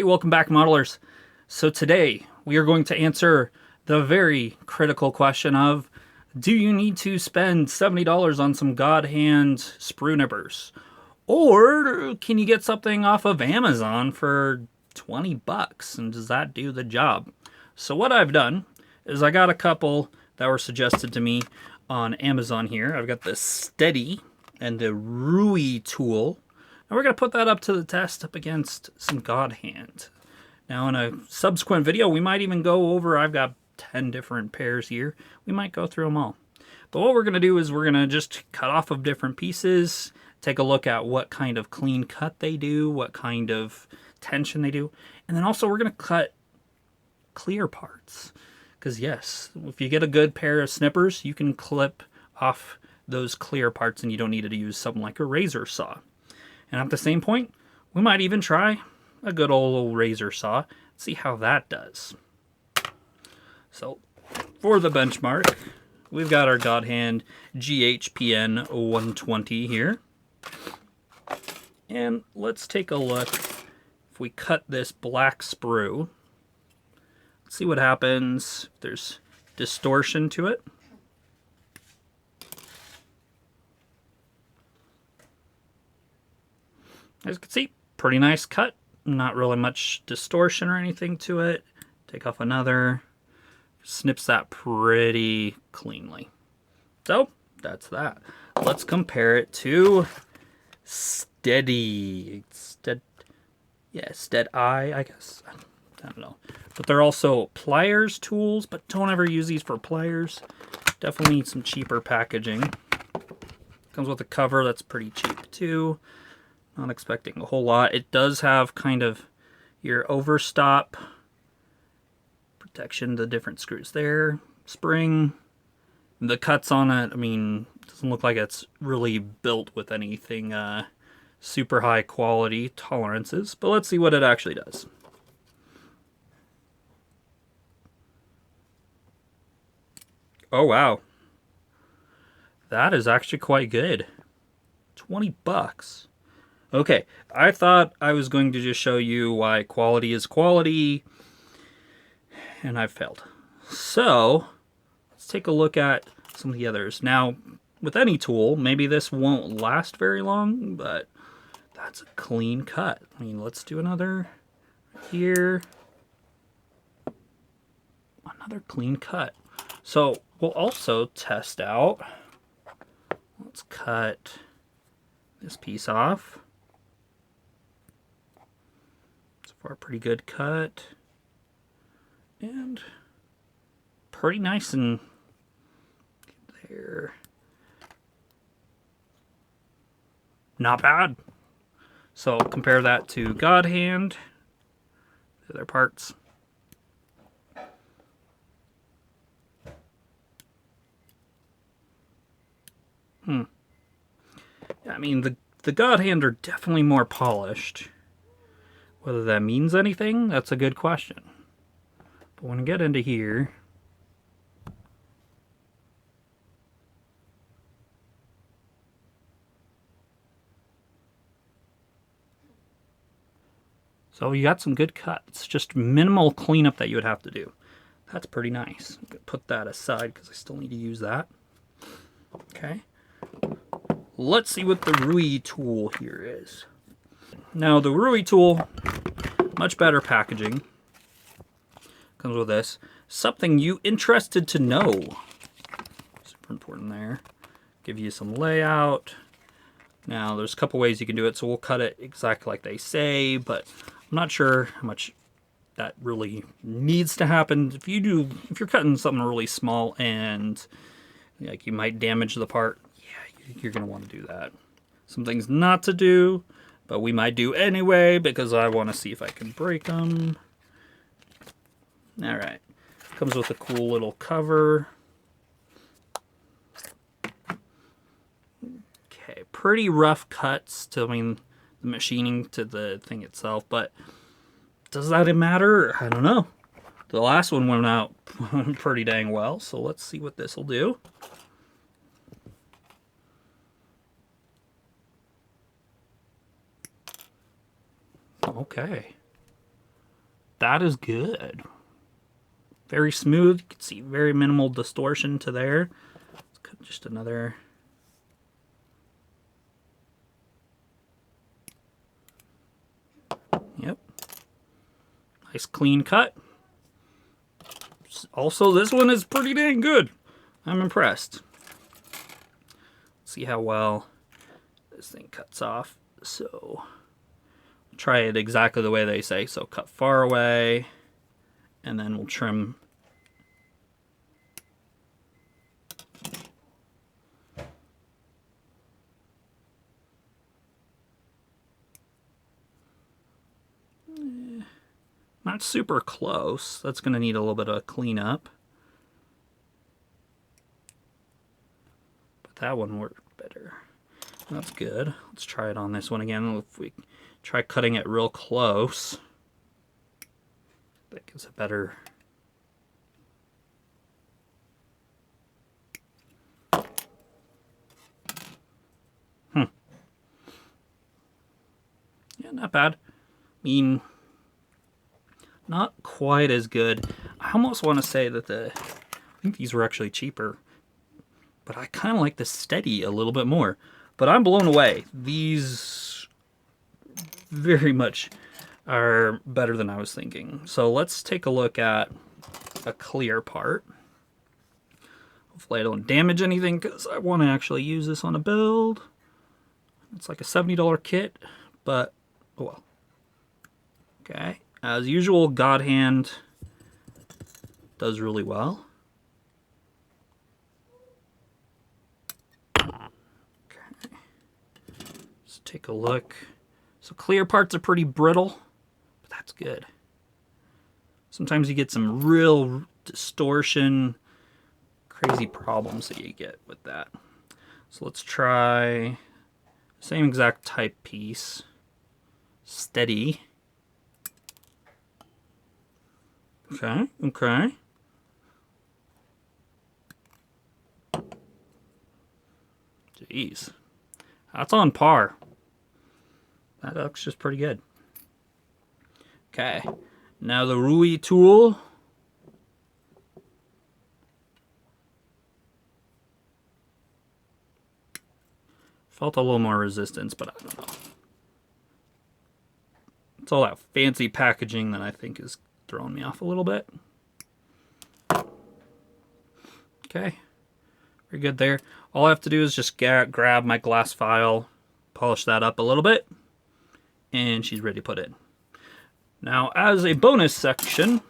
welcome back, modelers. So today we are going to answer the very critical question of, do you need to spend $70 on some GodHand sprue nippers? Or can you get something off of Amazon for 20 bucks? And does that do the job? So what I've done is I got a couple that were suggested to me on Amazon here. I've got the Steady and the Rui tool. And we're going to put that up to the test up against some GodHand. Now in a subsequent video, we might even go over, I've got 10 different pairs here. We might go through them all. But what we're going to do is we're going to just cut off of different pieces, take a look at what kind of clean cut they do, what kind of tension they do, and then also we're going to cut clear parts. Because yes, if you get a good pair of snippers, you can clip off those clear parts and you don't need to use something like a razor saw. And at the same point, we might even try a good old razor saw, see how that does. So, for the benchmark, we've got our GodHand GHPN 120 here. And let's take a look. If we cut this black sprue, let's see what happens if there's distortion to it. As you can see, pretty nice cut. Not really much distortion or anything to it. Take off another. Snips that pretty cleanly. So, that's that. Let's compare it to Steady. Steady, I guess. I don't know. But they're also pliers tools, but don't ever use these for pliers. Definitely need some cheaper packaging. Comes with a cover that's pretty cheap too. Not expecting a whole lot. It does have kind of your overstop protection, the different screws there, spring. The cuts on it, I mean, doesn't look like it's really built with anything super high quality tolerances, but let's see what it actually does. Oh wow. That is actually quite good. 20 bucks. Okay, I thought I was going to just show you why quality is quality, and I've failed. So, let's take a look at some of the others. Now, with any tool, maybe this won't last very long, but that's a clean cut. I mean, let's do another here. Another clean cut. So, we'll also test out. Let's cut this piece off. So far, pretty good cut. And pretty nice and there. Not bad. So compare that to GodHand. The other parts. I mean, the GodHand are definitely more polished. Whether that means anything, that's a good question. But when I get into here, so you got some good cuts, just minimal cleanup that you would have to do. That's pretty nice. I'm gonna put that aside because I still need to use that. Okay. Let's see what the Rui tool here is. Now the Rui tool, much better packaging. Comes with this. Something you interested to know. Super important there. Give you some layout. Now there's a couple ways you can do it, so we'll cut it exactly like they say, but I'm not sure how much that really needs to happen. If you're cutting something really small and like you might damage the part, yeah, you're gonna want to do that. Some things not to do, but we might do anyway because I want to see if I can break them. All right, comes with a cool little cover. Okay, pretty rough cuts to, I mean, the machining to the thing itself, but does that matter? I don't know. The last one went out pretty dang well, so let's see what this will do. Okay. that is good. Very smooth. You can see very minimal distortion to there. Let's cut just another. Yep. Nice clean cut. Also, this one is pretty dang good. I'm impressed. Let's see how well this thing cuts off. So, try it exactly the way they say. So, cut far away, and then we'll trim. Not super close. That's going to need a little bit of cleanup. But that one worked better. That's good. Let's try it on this one again. If we try cutting it real close, that gives a better... Yeah, not bad. I mean... not quite as good. I almost want to say that I think these were actually cheaper, but I kind of like the Steady a little bit more. But I'm blown away. These very much are better than I was thinking. So let's take a look at a clear part. Hopefully I don't damage anything because I want to actually use this on a build. It's like a $70 kit, but oh well. Okay. As usual, GodHand does really well. Okay. Let's take a look. So clear parts are pretty brittle, but that's good. Sometimes you get some real distortion, crazy problems that you get with that. So let's try the same exact type piece. Steady. Okay, okay. Jeez. That's on par. That looks just pretty good. Okay. Now the Rui tool. Felt a little more resistance, but I don't know. It's all that fancy packaging that I think is throwing me off a little bit. Okay, very good there. All I have to do is just grab my glass file, polish that up a little bit, and she's ready to put in. Now, as a bonus section,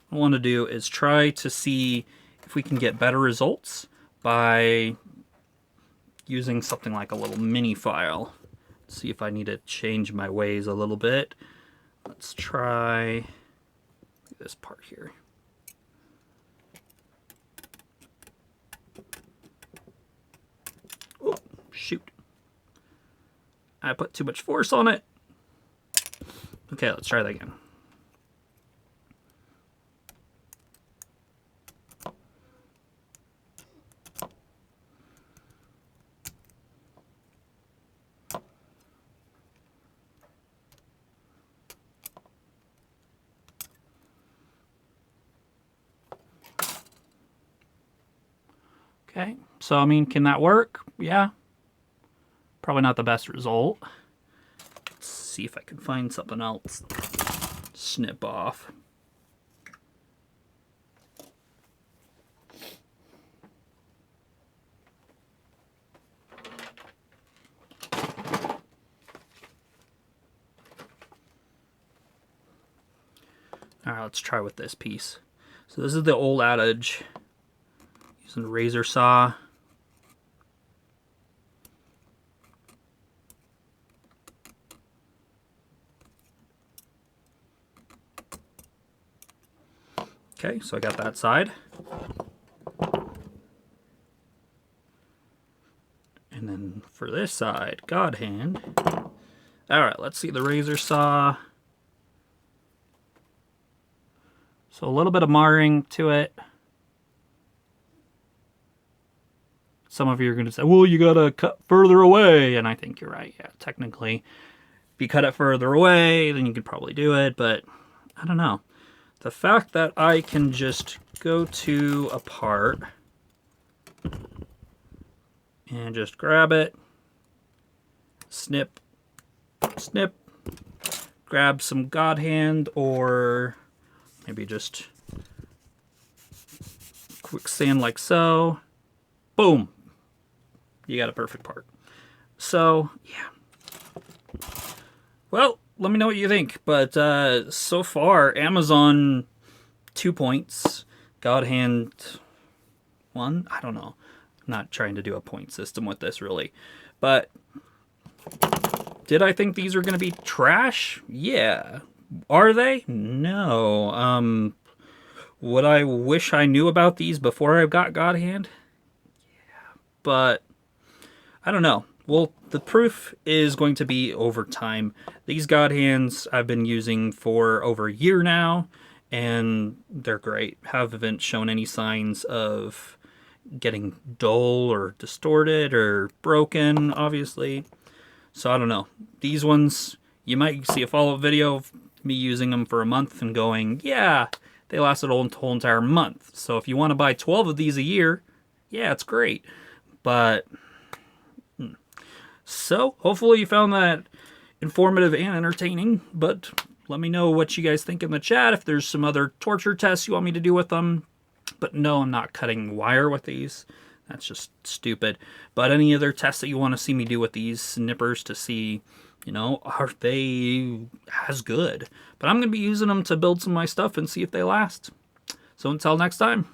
what I want to do is try to see if we can get better results by using something like a little mini file. See if I need to change my ways a little bit. Let's try this part here. Oh, shoot. I put too much force on it. Okay, let's try that again. Okay, so I mean, can that work? Yeah. Probably not the best result. Let's see if I can find something else. Snip off. Alright, let's try with this piece. So this is the old adage. Using a razor saw. Okay, so I got that side. And then for this side, GodHand. Alright, let's see the razor saw. So a little bit of marring to it. Some of you are going to say, well, you got to cut further away. And I think you're right. Yeah, technically, if you cut it further away, then you could probably do it. But I don't know. The fact that I can just go to a part and just grab it, snip, snip, grab some GodHand, or maybe just quicksand like so. Boom. You got a perfect part. So, yeah. Well, let me know what you think. But so far, Amazon 2 points, GodHand 1. I don't know. I'm not trying to do a point system with this, really. But did I think these are going to be trash? Yeah. Are they? No. Would I wish I knew about these before I got GodHand? Yeah. But I don't know. Well, the proof is going to be over time. These GodHands I've been using for over a year now, and they're great. Haven't shown any signs of getting dull or distorted or broken, obviously. So I don't know. These ones, you might see a follow-up video of me using them for a month and going, yeah, they lasted a whole entire month. So if you want to buy 12 of these a year, yeah, it's great. But so, hopefully you found that informative and entertaining, but let me know what you guys think in the chat, if there's some other torture tests you want me to do with them. But no, I'm not cutting wire with these. That's just stupid. But any other tests that you want to see me do with these nippers to see, you know, are they as good? But I'm going to be using them to build some of my stuff and see if they last. So until next time.